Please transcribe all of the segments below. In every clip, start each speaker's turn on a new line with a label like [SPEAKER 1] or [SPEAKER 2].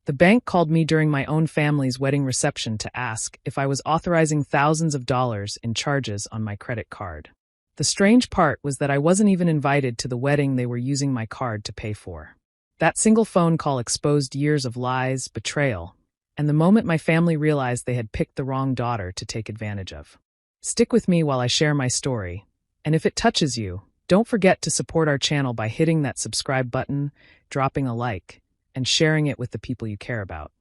[SPEAKER 1] The bank called me during my own family's wedding reception to ask if I was authorizing thousands of dollars in charges on my credit card. The strange part was that I wasn't even invited to the wedding they were using my card to pay for. That single phone call exposed years of lies, betrayal, and the moment my family realized they had picked the wrong daughter to take advantage of. Stick with me while I share my story, and if it touches you, don't forget to support our channel by hitting that subscribe button, dropping a like, and sharing it with the people you care about.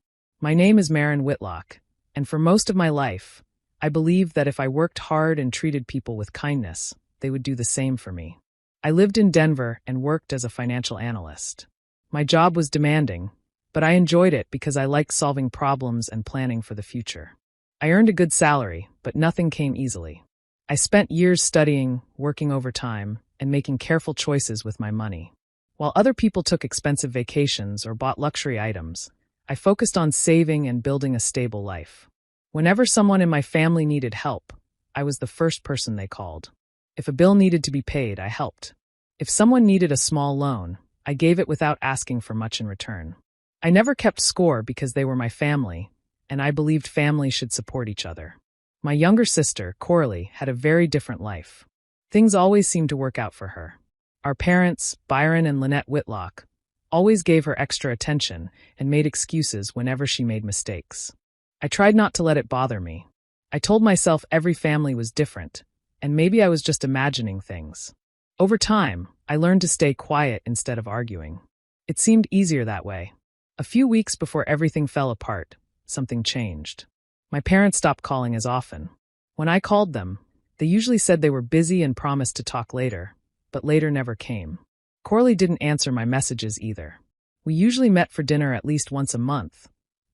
[SPEAKER 1] My name is Maren Whitlock, and for most of my life, I believed that if I worked hard and treated people with kindness, they would do the same for me. I lived in Denver and worked as a financial analyst. My job was demanding, but I enjoyed it because I liked solving problems and planning for the future. I earned a good salary, but nothing came easily. I spent years studying, working overtime, and making careful choices with my money. While other people took expensive vacations or bought luxury items, I focused on saving and building a stable life. Whenever someone in my family needed help, I was the first person they called. If a bill needed to be paid, I helped. If someone needed a small loan, I gave it without asking for much in return. I never kept score because they were my family, and I believed families should support each other. My younger sister, Coralie, had a very different life. Things always seemed to work out for her. Our parents, Byron and Lynette Whitlock, always gave her extra attention and made excuses whenever she made mistakes. I tried not to let it bother me. I told myself every family was different, and maybe I was just imagining things. Over time, I learned to stay quiet instead of arguing. It seemed easier that way. A few weeks before everything fell apart, something changed. My parents stopped calling as often. When I called them, they usually said they were busy and promised to talk later, but later never came. Coralie didn't answer my messages either. We usually met for dinner at least once a month,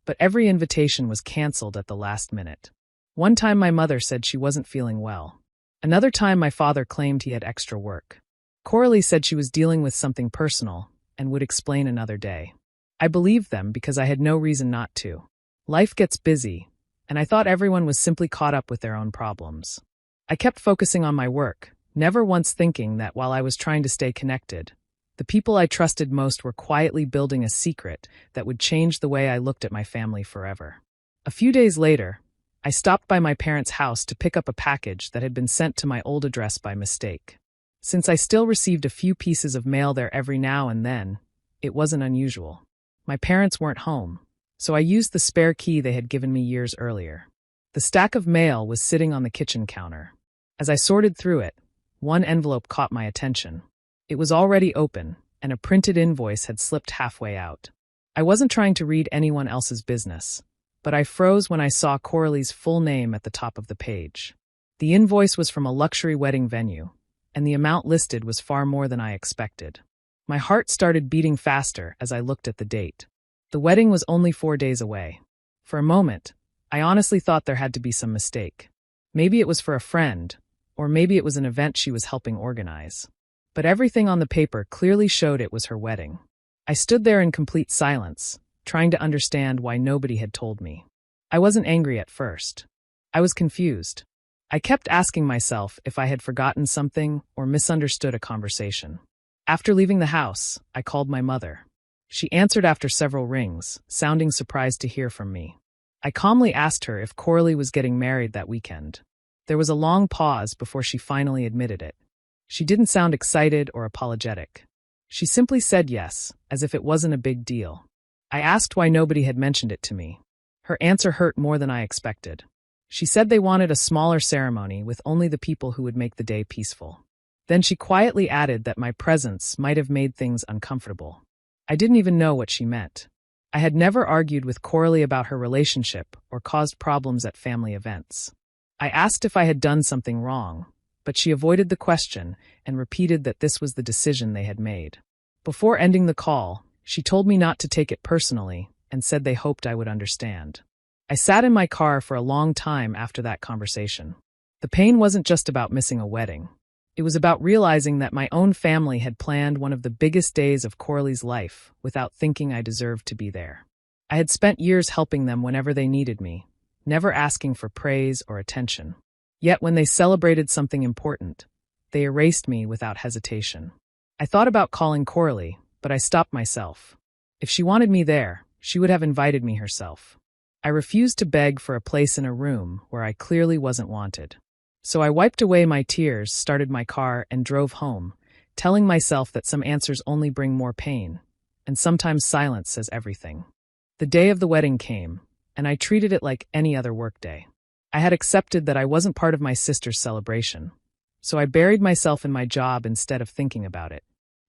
[SPEAKER 1] but every invitation was canceled at the last minute. One time my mother said she wasn't feeling well. Another time my father claimed he had extra work. Coralie said she was dealing with something personal and would explain another day. I believed them because I had no reason not to. Life gets busy, and I thought everyone was simply caught up with their own problems. I kept focusing on my work, never once thinking that while I was trying to stay connected, the people I trusted most were quietly building a secret that would change the way I looked at my family forever. A few days later, I stopped by my parents' house to pick up a package that had been sent to my old address by mistake. Since I still received a few pieces of mail there every now and then, it wasn't unusual. My parents weren't home, so I used the spare key they had given me years earlier. The stack of mail was sitting on the kitchen counter. As I sorted through it, one envelope caught my attention. It was already open, and a printed invoice had slipped halfway out. I wasn't trying to read anyone else's business, but I froze when I saw Coralie's full name at the top of the page. The invoice was from a luxury wedding venue, and the amount listed was far more than I expected. My heart started beating faster as I looked at the date. The wedding was only 4 days away. For a moment, I honestly thought there had to be some mistake. Maybe it was for a friend, or maybe it was an event she was helping organize. But everything on the paper clearly showed it was her wedding. I stood there in complete silence, trying to understand why nobody had told me. I wasn't angry at first. I was confused. I kept asking myself if I had forgotten something or misunderstood a conversation. After leaving the house, I called my mother. She answered after several rings, sounding surprised to hear from me. I calmly asked her if Coralie was getting married that weekend. There was a long pause before she finally admitted it. She didn't sound excited or apologetic. She simply said yes, as if it wasn't a big deal. I asked why nobody had mentioned it to me. Her answer hurt more than I expected. She said they wanted a smaller ceremony with only the people who would make the day peaceful. Then she quietly added that my presence might have made things uncomfortable. I didn't even know what she meant. I had never argued with Coralie about her relationship or caused problems at family events. I asked if I had done something wrong, but she avoided the question and repeated that this was the decision they had made. Before ending the call, she told me not to take it personally and said they hoped I would understand. I sat in my car for a long time after that conversation. The pain wasn't just about missing a wedding. It was about realizing that my own family had planned one of the biggest days of Coralie's life without thinking I deserved to be there. I had spent years helping them whenever they needed me, never asking for praise or attention. Yet when they celebrated something important, they erased me without hesitation. I thought about calling Coralie, but I stopped myself. If she wanted me there, She would have invited me herself. I refused to beg for a place in a room where I clearly wasn't wanted. So I wiped away my tears, started my car, and drove home, telling myself that some answers only bring more pain, and sometimes silence says everything. The day of the wedding came, and I treated it like any other workday. I had accepted that I wasn't part of my sister's celebration, so I buried myself in my job instead of thinking about it.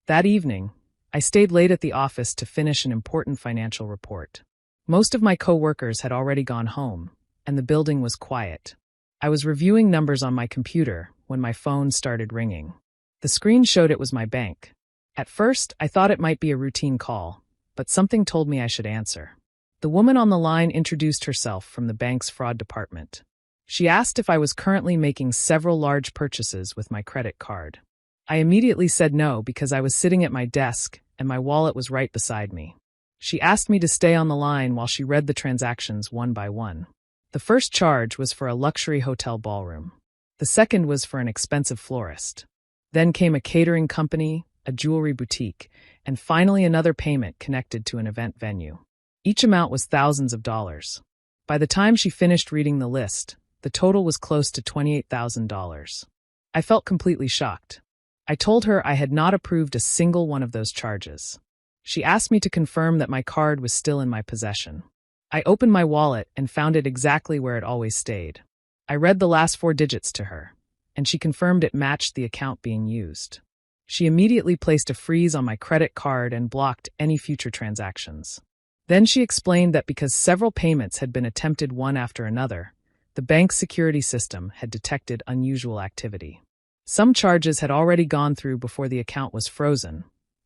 [SPEAKER 1] That evening, I stayed late at the office to finish an important financial report. Most of my coworkers had already gone home, and the building was quiet. I was reviewing numbers on my computer when my phone started ringing. The screen showed it was my bank. At first, I thought it might be a routine call, but something told me I should answer. The woman on the line introduced herself from the bank's fraud department. She asked if I was currently making several large purchases with my credit card. I immediately said no because I was sitting at my desk and my wallet was right beside me. She asked me to stay on the line while she read the transactions one by one. The first charge was for a luxury hotel ballroom. The second was for an expensive florist. Then came a catering company, a jewelry boutique, and finally another payment connected to an event venue. Each amount was thousands of dollars. By the time she finished reading the list, the total was close to $28,000. I felt completely shocked. I told her I had not approved a single one of those charges. She asked me to confirm that my card was still in my possession. I opened my wallet and found it exactly where it always stayed. I read the last 4 digits to her, and she confirmed it matched the account being used. She immediately placed a freeze on my credit card and blocked any future transactions. Then she explained that because several payments had been attempted one after another, the bank's security system had detected unusual activity. Some charges had already gone through before the account was frozen,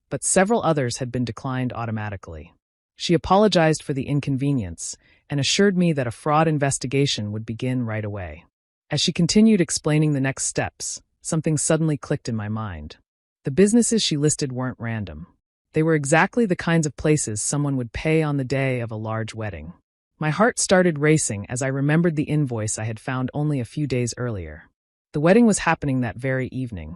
[SPEAKER 1] but several others had been declined automatically. She apologized for the inconvenience and assured me that a fraud investigation would begin right away. As she continued explaining the next steps, something suddenly clicked in my mind. The businesses she listed weren't random. They were exactly the kinds of places someone would pay on the day of a large wedding. My heart started racing as I remembered the invoice I had found only a few days earlier. The wedding was happening that very evening.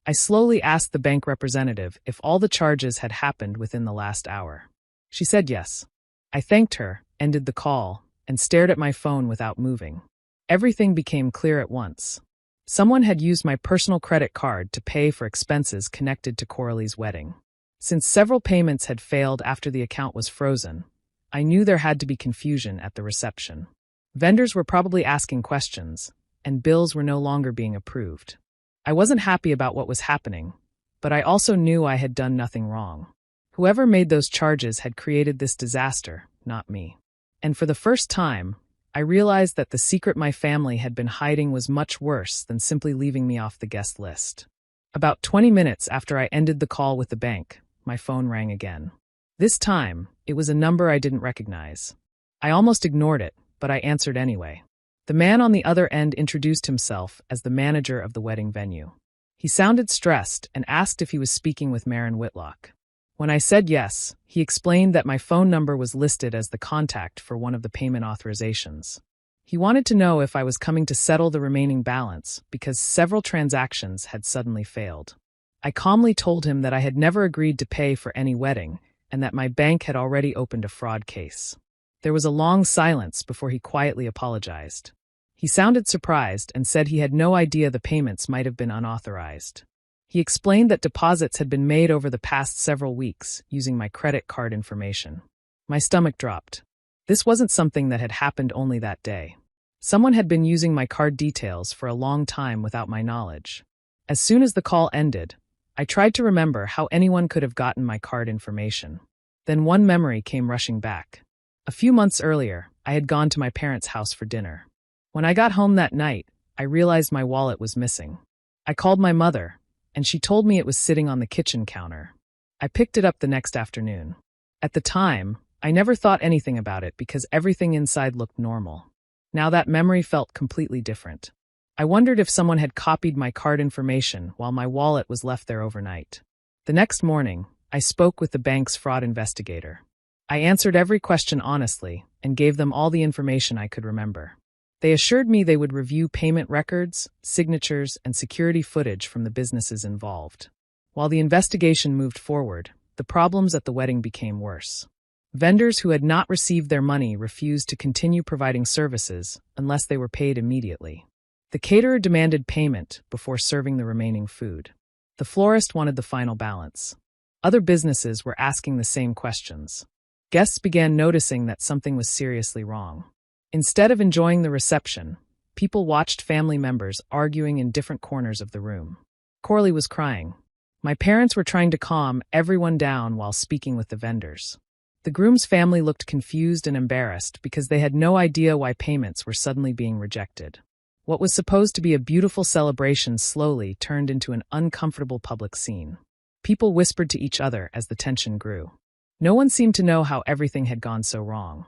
[SPEAKER 1] I slowly asked the bank representative if all the charges had happened within the last hour. She said yes. I thanked her, ended the call, and stared at my phone without moving. Everything became clear at once. Someone had used my personal credit card to pay for expenses connected to Coralie's wedding. Since several payments had failed after the account was frozen, I knew there had to be confusion at the reception. Vendors were probably asking questions, and bills were no longer being approved. I wasn't happy about what was happening, but I also knew I had done nothing wrong. Whoever made those charges had created this disaster, not me. And for the first time, I realized that the secret my family had been hiding was much worse than simply leaving me off the guest list. About 20 minutes after I ended the call with the bank, my phone rang again. This time, it was a number I didn't recognize. I almost ignored it, but I answered anyway. The man on the other end introduced himself as the manager of the wedding venue. He sounded stressed and asked if he was speaking with Maren Whitlock. When I said yes, he explained that my phone number was listed as the contact for one of the payment authorizations. He wanted to know if I was coming to settle the remaining balance because several transactions had suddenly failed. I calmly told him that I had never agreed to pay for any wedding and that my bank had already opened a fraud case. There was a long silence before he quietly apologized. He sounded surprised and said he had no idea the payments might have been unauthorized. He explained that deposits had been made over the past several weeks using my credit card information. My stomach dropped. This wasn't something that had happened only that day. Someone had been using my card details for a long time without my knowledge. As soon as the call ended, I tried to remember how anyone could have gotten my card information. Then one memory came rushing back. A few months earlier, I had gone to my parents' house for dinner. When I got home that night, I realized my wallet was missing. I called my mother, and she told me it was sitting on the kitchen counter. I picked it up the next afternoon. At the time, I never thought anything about it because everything inside looked normal. Now that memory felt completely different. I wondered if someone had copied my card information while my wallet was left there overnight. The next morning, I spoke with the bank's fraud investigator. I answered every question honestly and gave them all the information I could remember. They assured me they would review payment records, signatures, and security footage from the businesses involved. While the investigation moved forward, the problems at the wedding became worse. Vendors who had not received their money refused to continue providing services unless they were paid immediately. The caterer demanded payment before serving the remaining food. The florist wanted the final balance. Other businesses were asking the same questions. Guests began noticing that something was seriously wrong. Instead of enjoying the reception, people watched family members arguing in different corners of the room. Corley was crying. My parents were trying to calm everyone down while speaking with the vendors. The groom's family looked confused and embarrassed because they had no idea why payments were suddenly being rejected. What was supposed to be a beautiful celebration slowly turned into an uncomfortable public scene. People whispered to each other as the tension grew. No one seemed to know how everything had gone so wrong.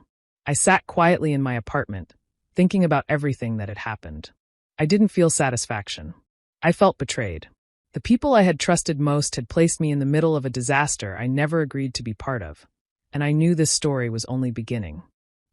[SPEAKER 1] I sat quietly in my apartment, thinking about everything that had happened. I didn't feel satisfaction. I felt betrayed. The people I had trusted most had placed me in the middle of a disaster I never agreed to be part of, and I knew this story was only beginning.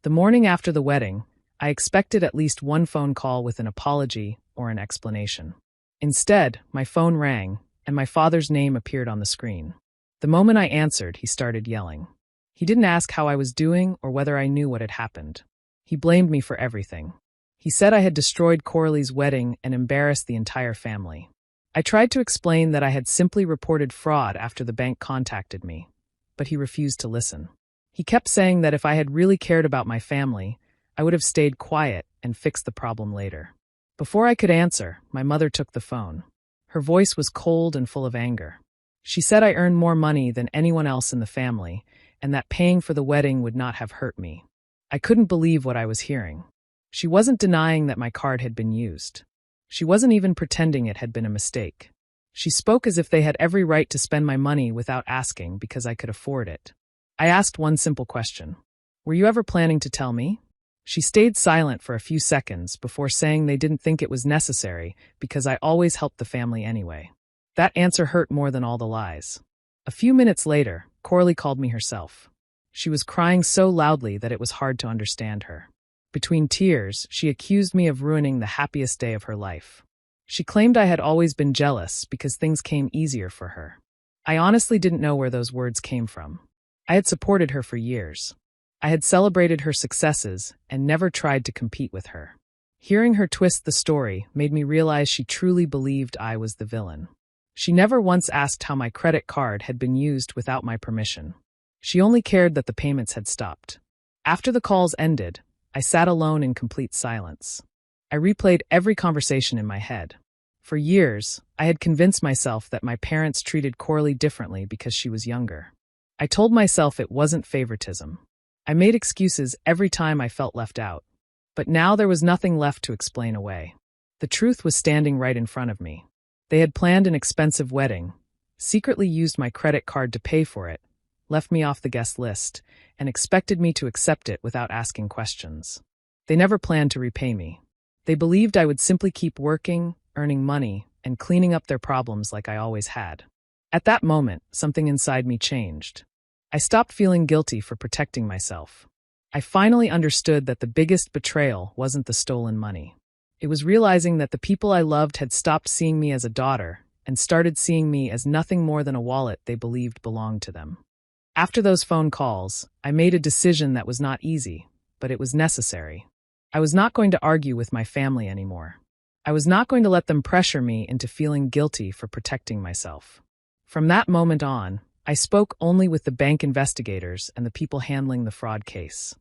[SPEAKER 1] The morning after the wedding, I expected at least one phone call with an apology or an explanation. Instead, my phone rang, and my father's name appeared on the screen. The moment I answered, he started yelling. He didn't ask how I was doing or whether I knew what had happened. He blamed me for everything. He said I had destroyed Corley's wedding and embarrassed the entire family. I tried to explain that I had simply reported fraud after the bank contacted me, but he refused to listen. He kept saying that if I had really cared about my family, I would have stayed quiet and fixed the problem later. Before I could answer, my mother took the phone. Her voice was cold and full of anger. She said I earned more money than anyone else in the family, and that paying for the wedding would not have hurt me. I couldn't believe what I was hearing. She wasn't denying that my card had been used. She wasn't even pretending it had been a mistake. She spoke as if they had every right to spend my money without asking because I could afford it. I asked one simple question. Were you ever planning to tell me? She stayed silent for a few seconds before saying they didn't think it was necessary because I always helped the family anyway. That answer hurt more than all the lies. A few minutes later, Corley called me herself. She was crying so loudly that it was hard to understand her. Between tears, she accused me of ruining the happiest day of her life. She claimed I had always been jealous because things came easier for her. I honestly didn't know where those words came from. I had supported her for years. I had celebrated her successes and never tried to compete with her. Hearing her twist the story made me realize she truly believed I was the villain. She never once asked how my credit card had been used without my permission. She only cared that the payments had stopped. After the calls ended, I sat alone in complete silence. I replayed every conversation in my head. For years, I had convinced myself that my parents treated Corley differently because she was younger. I told myself it wasn't favoritism. I made excuses every time I felt left out. But now there was nothing left to explain away. The truth was standing right in front of me. They had planned an expensive wedding, secretly used my credit card to pay for it, left me off the guest list, and expected me to accept it without asking questions. They never planned to repay me. They believed I would simply keep working, earning money, and cleaning up their problems like I always had. At that moment, something inside me changed. I stopped feeling guilty for protecting myself. I finally understood that the biggest betrayal wasn't the stolen money. It was realizing that the people I loved had stopped seeing me as a daughter and started seeing me as nothing more than a wallet they believed belonged to them. After those phone calls, I made a decision that was not easy, but it was necessary. I was not going to argue with my family anymore. I was not going to let them pressure me into feeling guilty for protecting myself. From that moment on, I spoke only with the bank investigators and the people handling the fraud case.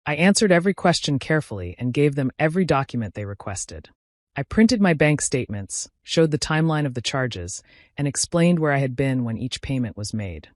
[SPEAKER 1] I answered every question carefully and gave them every document they requested. I printed my bank statements, showed the timeline of the charges, and explained where I had been when each payment was made.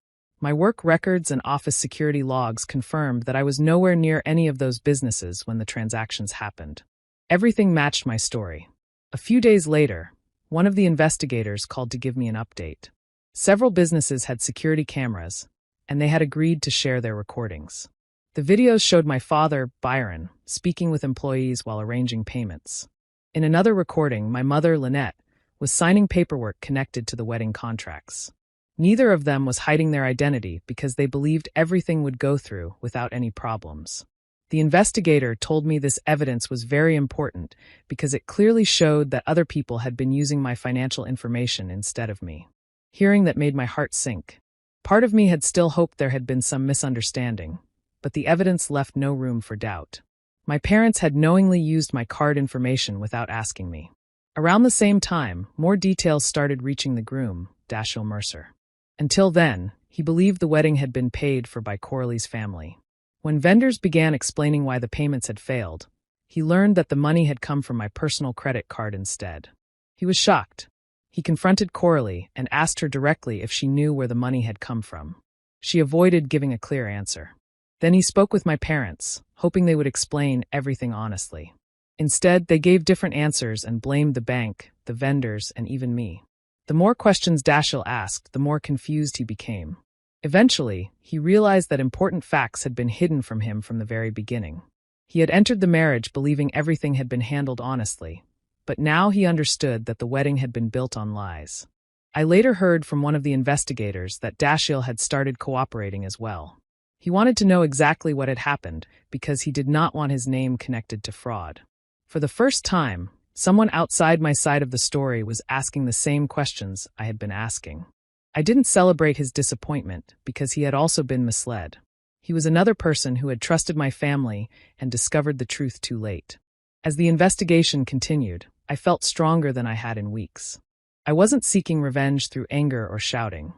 [SPEAKER 1] My work records and office security logs confirmed that I was nowhere near any of those businesses when the transactions happened. Everything matched my story. A few days later, one of the investigators called to give me an update. Several businesses had security cameras, and they had agreed to share their recordings. The videos showed my father, Byron, speaking with employees while arranging payments. In another recording, my mother, Lynette, was signing paperwork connected to the wedding contracts. Neither of them was hiding their identity because they believed everything would go through without any problems. The investigator told me this evidence was very important because it clearly showed that other people had been using my financial information instead of me. Hearing that made my heart sink. Part of me had still hoped there had been some misunderstanding, but the evidence left no room for doubt. My parents had knowingly used my card information without asking me. Around the same time, more details started reaching the groom, Dashiell Mercer. Until then, he believed the wedding had been paid for by Corley's family. When vendors began explaining why the payments had failed, he learned that the money had come from my personal credit card instead. He was shocked. He confronted Corley and asked her directly if she knew where the money had come from. She avoided giving a clear answer. Then he spoke with my parents, hoping they would explain everything honestly. Instead, they gave different answers and blamed the bank, the vendors, and even me. The more questions Dashiell asked, the more confused he became. Eventually, he realized that important facts had been hidden from him from the very beginning. He had entered the marriage believing everything had been handled honestly, but now he understood that the wedding had been built on lies. I later heard from one of the investigators that Dashiell had started cooperating as well. He wanted to know exactly what had happened because he did not want his name connected to fraud. For the first time, someone outside my side of the story was asking the same questions I had been asking. I didn't celebrate his disappointment because he had also been misled. He was another person who had trusted my family and discovered the truth too late. As the investigation continued, I felt stronger than I had in weeks. I wasn't seeking revenge through anger or shouting.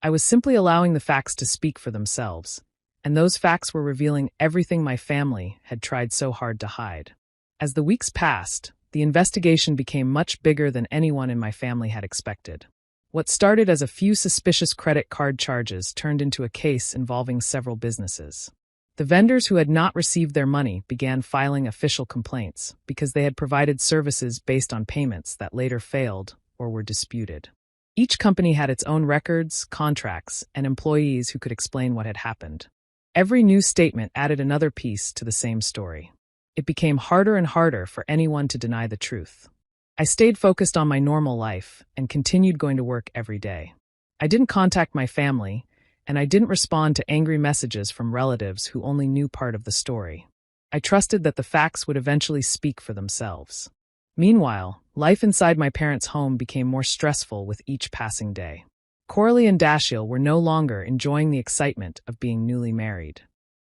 [SPEAKER 1] I was simply allowing the facts to speak for themselves, and those facts were revealing everything my family had tried so hard to hide. As the weeks passed, the investigation became much bigger than anyone in my family had expected. What started as a few suspicious credit card charges turned into a case involving several businesses. The vendors who had not received their money began filing official complaints because they had provided services based on payments that later failed or were disputed. Each company had its own records, contracts, and employees who could explain what had happened. Every new statement added another piece to the same story. It became harder and harder for anyone to deny the truth. I stayed focused on my normal life and continued going to work every day. I didn't contact my family, and I didn't respond to angry messages from relatives who only knew part of the story. I trusted that the facts would eventually speak for themselves. Meanwhile, life inside my parents' home became more stressful with each passing day. Corley and Dashiell were no longer enjoying the excitement of being newly married.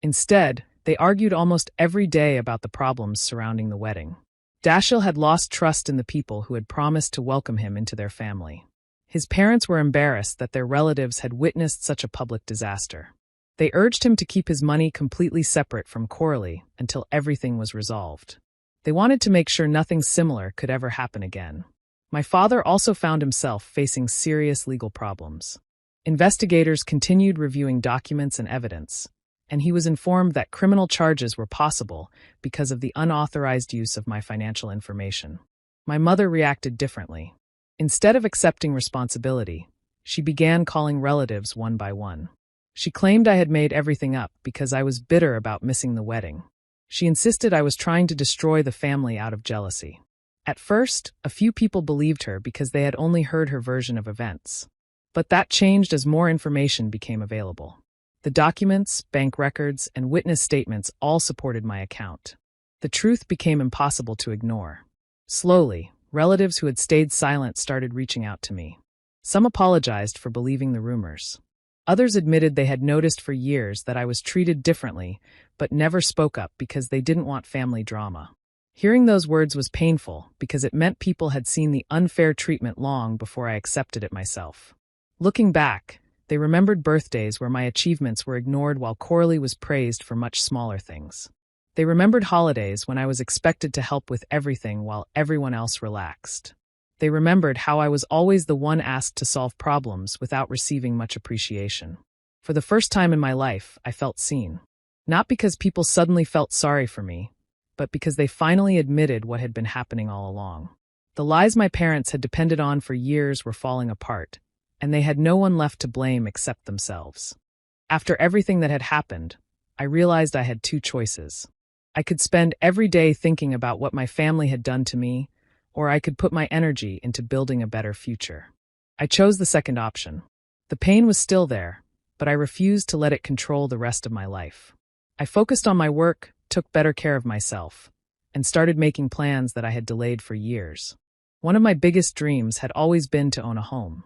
[SPEAKER 1] Instead, they argued almost every day about the problems surrounding the wedding. Dashiell had lost trust in the people who had promised to welcome him into their family. His parents were embarrassed that their relatives had witnessed such a public disaster. They urged him to keep his money completely separate from Corley until everything was resolved. They wanted to make sure nothing similar could ever happen again. My father also found himself facing serious legal problems. Investigators continued reviewing documents and evidence, and he was informed that criminal charges were possible because of the unauthorized use of my financial information. My mother reacted differently. Instead of accepting responsibility, she began calling relatives one by one. She claimed I had made everything up because I was bitter about missing the wedding. She insisted I was trying to destroy the family out of jealousy. At first, a few people believed her because they had only heard her version of events. But that changed as more information became available. The documents, bank records, and witness statements all supported my account. The truth became impossible to ignore. Slowly, relatives who had stayed silent started reaching out to me. Some apologized for believing the rumors. Others admitted they had noticed for years that I was treated differently, but never spoke up because they didn't want family drama. Hearing those words was painful because it meant people had seen the unfair treatment long before I accepted it myself. Looking back, they remembered birthdays where my achievements were ignored while Corley was praised for much smaller things. They remembered holidays when I was expected to help with everything while everyone else relaxed. They remembered how I was always the one asked to solve problems without receiving much appreciation. For the first time in my life, I felt seen. Not because people suddenly felt sorry for me, but because they finally admitted what had been happening all along. The lies my parents had depended on for years were falling apart, and they had no one left to blame except themselves. After everything that had happened, I realized I had two choices. I could spend every day thinking about what my family had done to me, or I could put my energy into building a better future. I chose the second option. The pain was still there, but I refused to let it control the rest of my life. I focused on my work, took better care of myself, and started making plans that I had delayed for years. One of my biggest dreams had always been to own a home.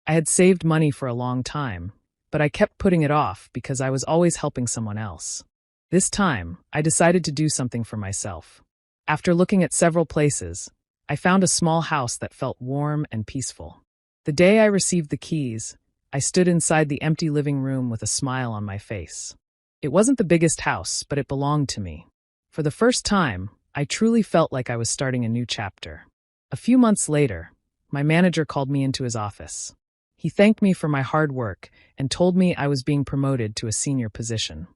[SPEAKER 1] I had saved money for a long time, but I kept putting it off because I was always helping someone else. This time, I decided to do something for myself. After looking at several places, I found a small house that felt warm and peaceful. The day I received the keys, I stood inside the empty living room with a smile on my face. It wasn't the biggest house, but it belonged to me. For the first time, I truly felt like I was starting a new chapter. A few months later, my manager called me into his office. He thanked me for my hard work and told me I was being promoted to a senior position.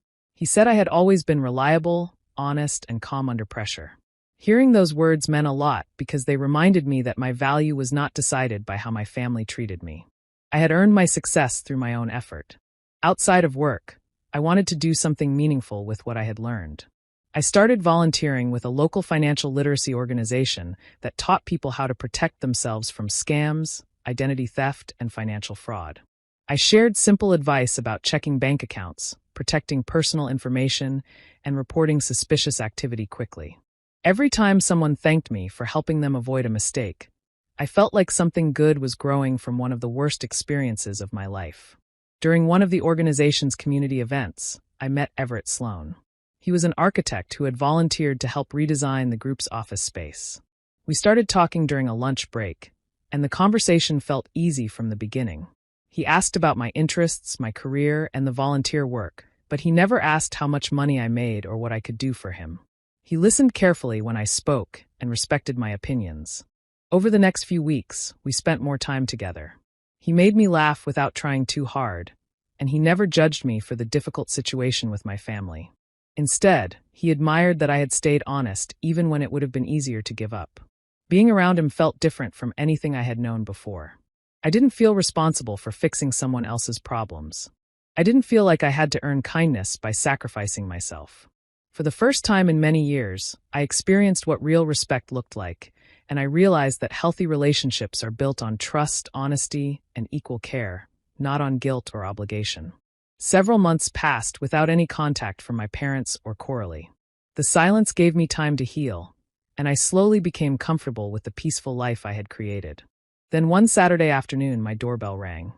[SPEAKER 1] He said I had always been reliable, honest, and calm under pressure. Hearing those words meant a lot because they reminded me that my value was not decided by how my family treated me. I had earned my success through my own effort. Outside of work, I wanted to do something meaningful with what I had learned. I started volunteering with a local financial literacy organization that taught people how to protect themselves from scams, identity theft, and financial fraud. I shared simple advice about checking bank accounts, protecting personal information, and reporting suspicious activity quickly. Every time someone thanked me for helping them avoid a mistake, I felt like something good was growing from one of the worst experiences of my life. During one of the organization's community events, I met Everett Sloan. He was an architect who had volunteered to help redesign the group's office space. We started talking during a lunch break, and the conversation felt easy from the beginning. He asked about my interests, my career, and the volunteer work, but he never asked how much money I made or what I could do for him. He listened carefully when I spoke and respected my opinions. Over the next few weeks, we spent more time together. He made me laugh without trying too hard, and he never judged me for the difficult situation with my family. Instead, he admired that I had stayed honest even when it would have been easier to give up. Being around him felt different from anything I had known before. I didn't feel responsible for fixing someone else's problems. I didn't feel like I had to earn kindness by sacrificing myself. For the first time in many years, I experienced what real respect looked like, and I realized that healthy relationships are built on trust, honesty, and equal care, not on guilt or obligation. Several months passed without any contact from my parents or Coralie. The silence gave me time to heal, and I slowly became comfortable with the peaceful life I had created. Then one Saturday afternoon, my doorbell rang.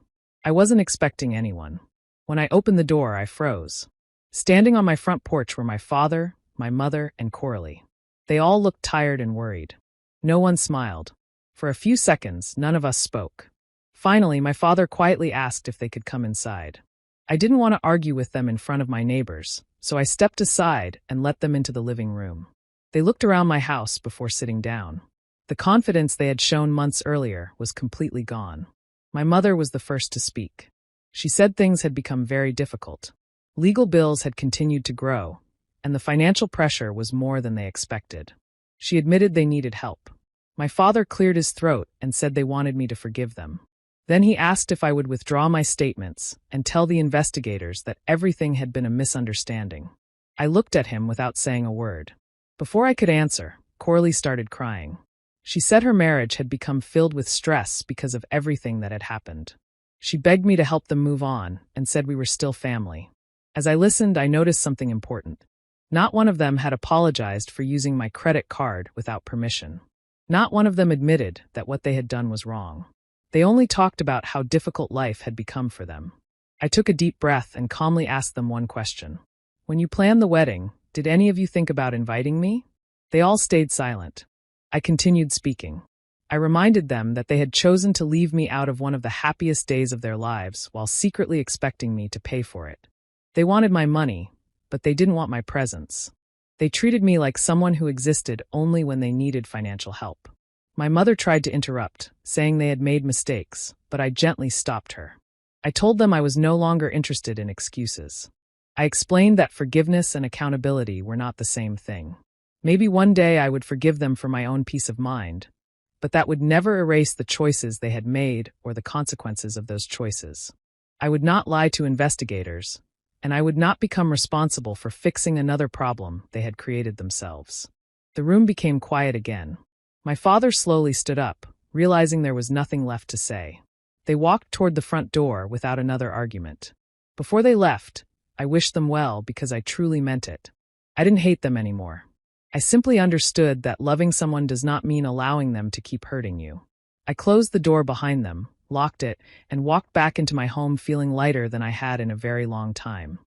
[SPEAKER 1] I wasn't expecting anyone. When I opened the door, I froze. Standing on my front porch were my father, my mother, and Coralie. They all looked tired and worried. No one smiled. For a few seconds, none of us spoke. Finally, my father quietly asked if they could come inside. I didn't want to argue with them in front of my neighbors, so I stepped aside and let them into the living room. They looked around my house before sitting down. The confidence they had shown months earlier was completely gone. My mother was the first to speak. She said things had become very difficult. Legal bills had continued to grow, and the financial pressure was more than they expected. She admitted they needed help. My father cleared his throat and said they wanted me to forgive them. Then he asked if I would withdraw my statements and tell the investigators that everything had been a misunderstanding. I looked at him without saying a word. Before I could answer, Coralie started crying. She said her marriage had become filled with stress because of everything that had happened. She begged me to help them move on and said we were still family. As I listened, I noticed something important. Not one of them had apologized for using my credit card without permission. Not one of them admitted that what they had done was wrong. They only talked about how difficult life had become for them. I took a deep breath and calmly asked them one question. When you planned the wedding, did any of you think about inviting me? They all stayed silent. I continued speaking. I reminded them that they had chosen to leave me out of one of the happiest days of their lives while secretly expecting me to pay for it. They wanted my money, but they didn't want my presence. They treated me like someone who existed only when they needed financial help. My mother tried to interrupt, saying they had made mistakes, but I gently stopped her. I told them I was no longer interested in excuses. I explained that forgiveness and accountability were not the same thing. Maybe one day I would forgive them for my own peace of mind, but that would never erase the choices they had made or the consequences of those choices. I would not lie to investigators, and I would not become responsible for fixing another problem they had created themselves. The room became quiet again. My father slowly stood up, realizing there was nothing left to say. They walked toward the front door without another argument. Before they left, I wished them well because I truly meant it. I didn't hate them anymore. I simply understood that loving someone does not mean allowing them to keep hurting you. I closed the door behind them, locked it, and walked back into my home feeling lighter than I had in a very long time.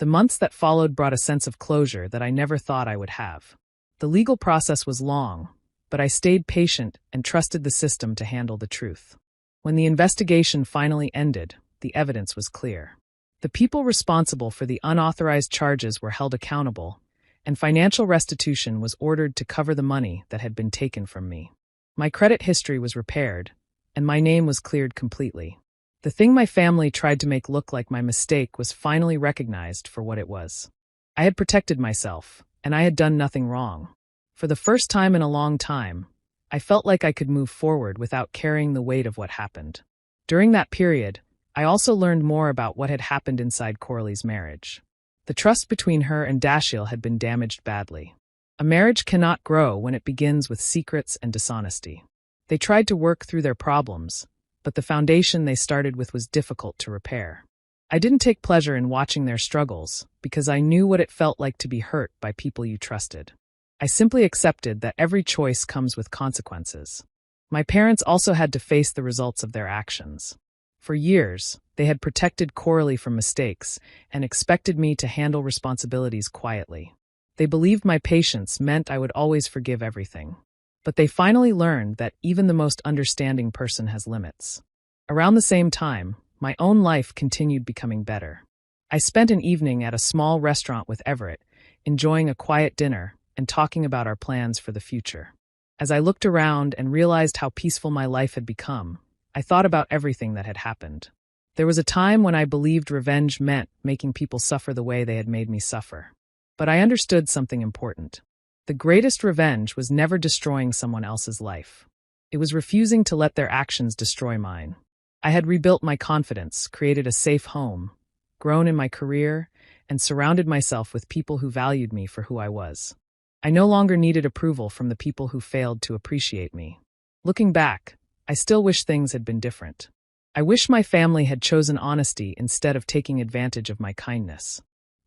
[SPEAKER 1] The months that followed brought a sense of closure that I never thought I would have. The legal process was long, but I stayed patient and trusted the system to handle the truth. When the investigation finally ended, the evidence was clear. The people responsible for the unauthorized charges were held accountable, and financial restitution was ordered to cover the money that had been taken from me. My credit history was repaired, and my name was cleared completely. The thing my family tried to make look like my mistake was finally recognized for what it was. I had protected myself, and I had done nothing wrong. For the first time in a long time, I felt like I could move forward without carrying the weight of what happened. During that period, I also learned more about what had happened inside Corley's marriage. The trust between her and Dashiell had been damaged badly. A marriage cannot grow when it begins with secrets and dishonesty. They tried to work through their problems, but the foundation they started with was difficult to repair. I didn't take pleasure in watching their struggles because I knew what it felt like to be hurt by people you trusted. I simply accepted that every choice comes with consequences. My parents also had to face the results of their actions. For years, they had protected Corley from mistakes and expected me to handle responsibilities quietly. They believed my patience meant I would always forgive everything. But they finally learned that even the most understanding person has limits. Around the same time, my own life continued becoming better. I spent an evening at a small restaurant with Everett, enjoying a quiet dinner and talking about our plans for the future. As I looked around and realized how peaceful my life had become, I thought about everything that had happened. There was a time when I believed revenge meant making people suffer the way they had made me suffer. But I understood something important. The greatest revenge was never destroying someone else's life. It was refusing to let their actions destroy mine. I had rebuilt my confidence, created a safe home, grown in my career, and surrounded myself with people who valued me for who I was. I no longer needed approval from the people who failed to appreciate me. Looking back, I still wish things had been different. I wish my family had chosen honesty instead of taking advantage of my kindness.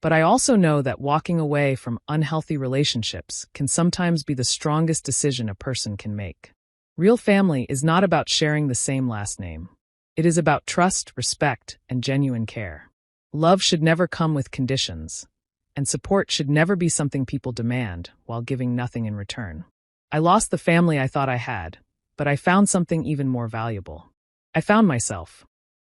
[SPEAKER 1] But I also know that walking away from unhealthy relationships can sometimes be the strongest decision a person can make. Real family is not about sharing the same last name. It is about trust, respect, and genuine care. Love should never come with conditions, and support should never be something people demand while giving nothing in return. I lost the family I thought I had, but I found something even more valuable. I found myself.